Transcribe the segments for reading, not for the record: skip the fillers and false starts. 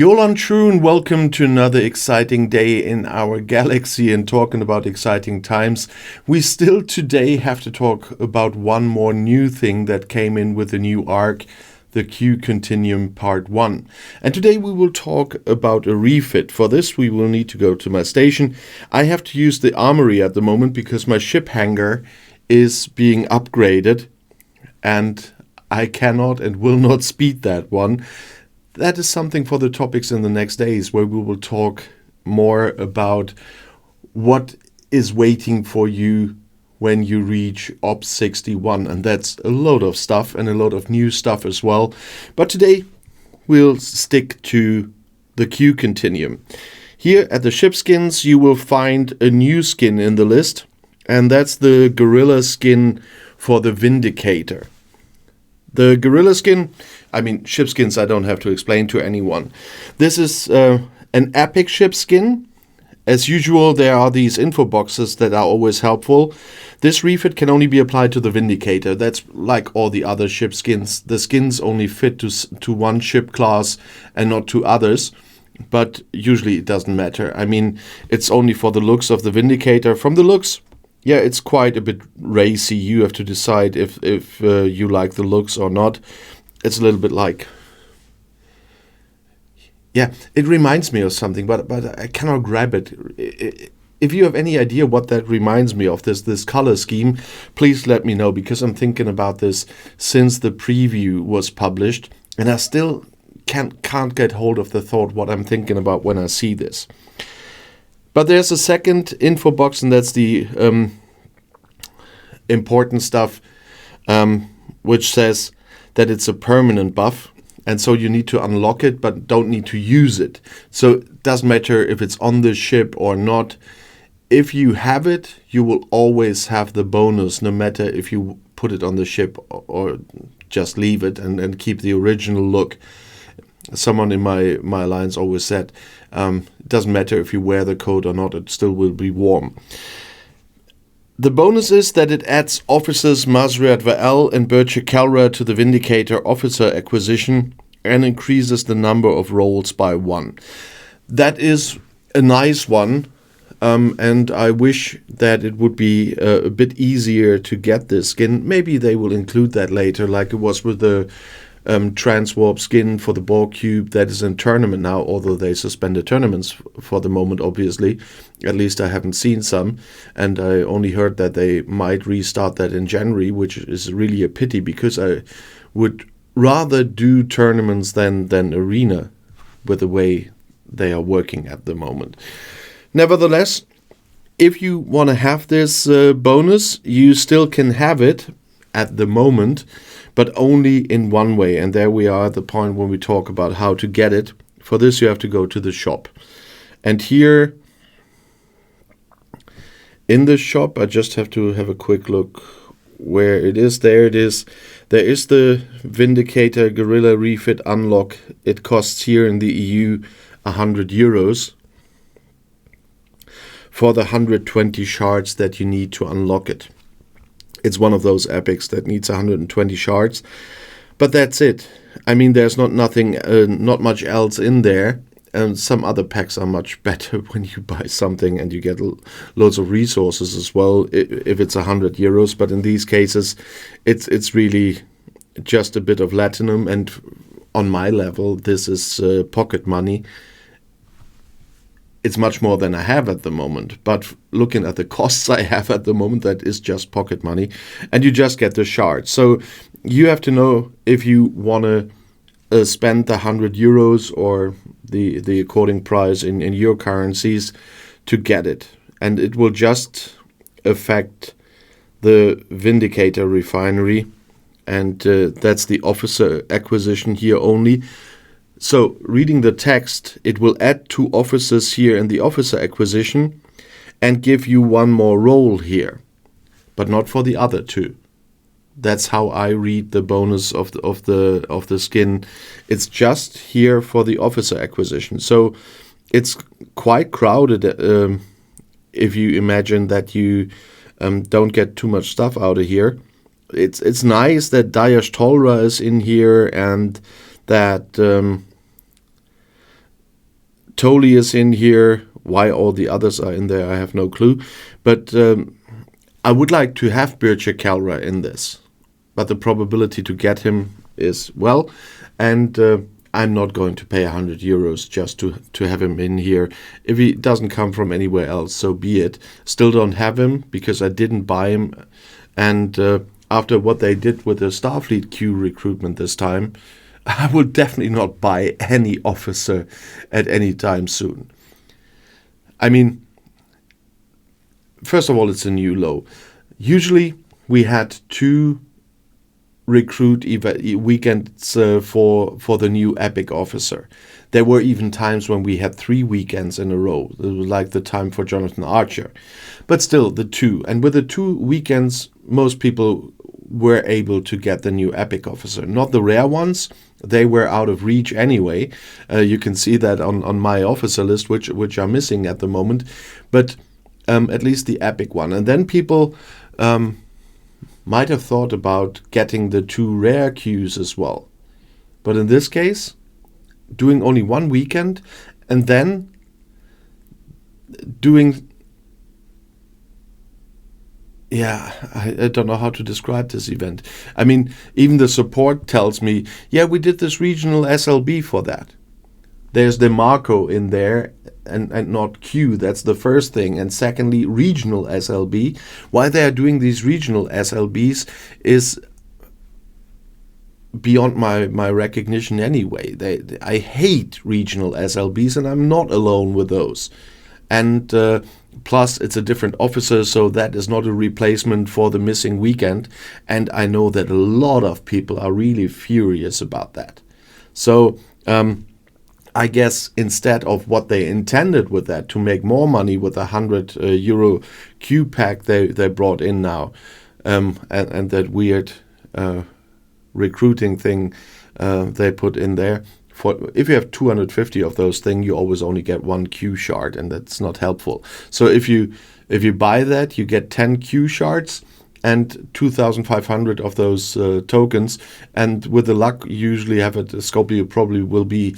Yolan True, and welcome to another exciting day in our galaxy. And talking about exciting times, we still today have to talk about one more new thing that came in with the new arc, the Q Continuum Part 1. And today we will talk about a refit. For this we will need to go to my station. I have to use the armory at the moment because my ship hangar is being upgraded and I cannot and will not speed that one. That is something for the topics in the next days, where we will talk more about what is waiting for you when you reach Ops 61. And that's a load of stuff and a lot of new stuff as well. But today we'll stick to the Q Continuum. Here at the ship skins you will find a new skin in the list, and that's the Guerilla Skin for the Vindicator. The Guerilla Skin, ship skins I don't have to explain to anyone. This is an epic ship skin. As usual, there are these info boxes that are always helpful. This refit can only be applied to the Vindicator. That's like all the other ship skins. The skins only fit to one ship class and not to others. But usually it doesn't matter. It's only for the looks of the Vindicator. From the looks, yeah, it's quite a bit racy. You have to decide if you like the looks or not. It's a little bit like... yeah, it reminds me of something, but I cannot grab it. If you have any idea what that reminds me of, this color scheme, please let me know, because I'm thinking about this since the preview was published, and I still can't get hold of the thought what I'm thinking about when I see this. But there's a second info box, and that's the important stuff, which says that it's a permanent buff, and so you need to unlock it but don't need to use it. So it doesn't matter if it's on the ship or not. If you have it, you will always have the bonus, no matter if you put it on the ship or just leave it and keep the original look. Someone in my alliance always said, it doesn't matter if you wear the coat or not, it still will be warm. The bonus is that it adds officers Mazriat Va'el and Bircher Kelra to the Vindicator officer acquisition and increases the number of rolls by 1. That is a nice one, and I wish that it would be a bit easier to get this skin. Maybe they will include that later, like it was with the Transwarp skin for the Borg Cube that is in tournament now, although they suspended tournaments for the moment, obviously. At least I haven't seen some, and I only heard that they might restart that in January, which is really a pity, because I would rather do tournaments than arena with the way they are working at the moment. Nevertheless, if you want to have this bonus, you still can have it at the moment, but only in one way. And there we are at the point when we talk about how to get it. For this you have to go to the shop. And here in the shop, I just have to have a quick look where it is. There it is. There is the Vindicator Guerilla Refit Unlock. It costs here in the EU 100 euros for the 120 shards that you need to unlock it. It's one of those epics that needs 120 shards, but that's it. There's not much else in there, and some other packs are much better when you buy something and you get loads of resources as well if it's 100 euros. But in these cases, it's really just a bit of latinum, and on my level, this is pocket money. It's much more than I have at the moment, but looking at the costs I have at the moment, that is just pocket money, and you just get the shards. So you have to know if you want to spend the 100 euros or the according price in your currencies to get it, and it will just affect the Vindicator refinery, and that's the officer acquisition here only. So, reading the text, it will add 2 officers here in the officer acquisition and give you 1 more role here, but not for the other 2. That's how I read the bonus of the skin. It's just here for the officer acquisition. So, it's quite crowded if you imagine that you don't get too much stuff out of here. It's nice that Dayash Tolra is in here and that Tolly is in here. Why all the others are in there, I have no clue. But I would like to have Bircher Kelra in this. But the probability to get him is, well, and I'm not going to pay 100 euros just to have him in here. If he doesn't come from anywhere else, so be it. Still don't have him because I didn't buy him. And after what they did with the Starfleet Q recruitment this time, I will definitely not buy any officer at any time soon. I mean, first of all, it's a new low. Usually we had 2 recruit weekends for the new epic officer. There were even times when we had 3 weekends in a row. It was like the time for Jonathan Archer. But still, the 2. And with the 2 weekends, most people were able to get the new epic officer. Not the rare ones. They were out of reach anyway. You can see that on my officer list, which are missing at the moment. But at least the epic one. And then people might have thought about getting the 2 rare Qs as well. But in this case, doing only 1 weekend and then doing... Yeah, I don't know how to describe this event. I mean, even the support tells me, yeah, we did this regional SLB for that. There's the Marco in there and not Q. That's the first thing. And secondly, regional SLB. Why they are doing these regional SLBs is beyond my recognition anyway. I hate regional SLBs, and I'm not alone with those. And plus, it's a different officer, so that is not a replacement for the missing weekend. And I know that a lot of people are really furious about that. So I guess instead of what they intended with that, to make more money with a 100 euro Q pack they brought in now, and that weird recruiting thing they put in there. If you have 250 of those things, you always only get 1 Q shard, and that's not helpful. So if you buy that, you get 10 Q shards and 2,500 of those tokens. And with the luck, you usually have it. Scopely probably will be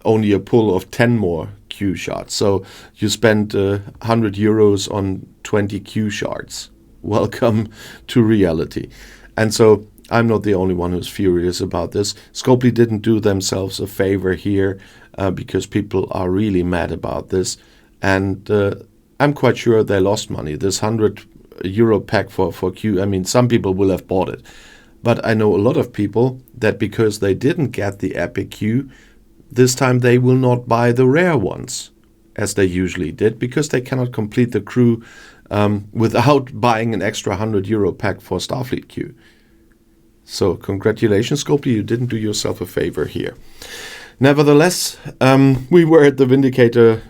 only a pull of 10 more Q shards. So you spend 100 euros on 20 Q shards. Welcome to reality. And so I'm not the only one who's furious about this. Scopely didn't do themselves a favor here because people are really mad about this. And I'm quite sure they lost money. This 100 euro pack for Q, I mean, some people will have bought it. But I know a lot of people that because they didn't get the epic Q, this time they will not buy the rare ones, as they usually did, because they cannot complete the crew without buying an extra 100 euro pack for Starfleet Q. So congratulations, Scopely, you didn't do yourself a favor here. Nevertheless, we were at the Vindicator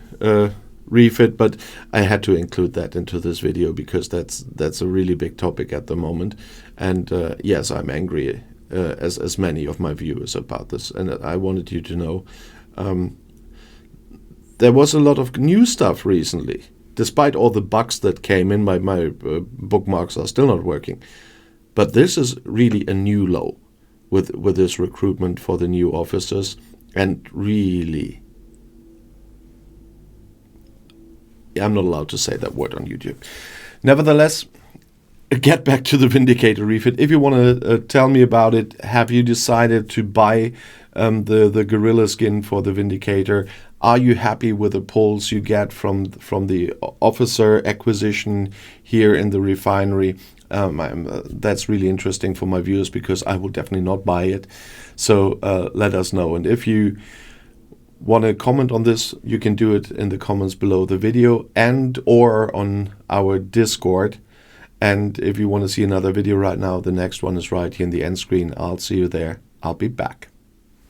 refit, but I had to include that into this video because that's a really big topic at the moment. And yes, I'm angry as many of my viewers about this, and I wanted you to know there was a lot of new stuff recently. Despite all the bugs that came in, my bookmarks are still not working. But this is really a new low with this recruitment for the new officers, and really, I'm not allowed to say that word on YouTube. Nevertheless, get back to the Vindicator refit. If you want to tell me about it, have you decided to buy the Guerilla Skin for the Vindicator? Are you happy with the pulls you get from the officer acquisition here in the refinery? That's really interesting for my viewers because I will definitely not buy it. So let us know. And if you want to comment on this, you can do it in the comments below the video and or on our Discord. And if you want to see another video right now, the next one is right here in the end screen. I'll see you there. I'll be back.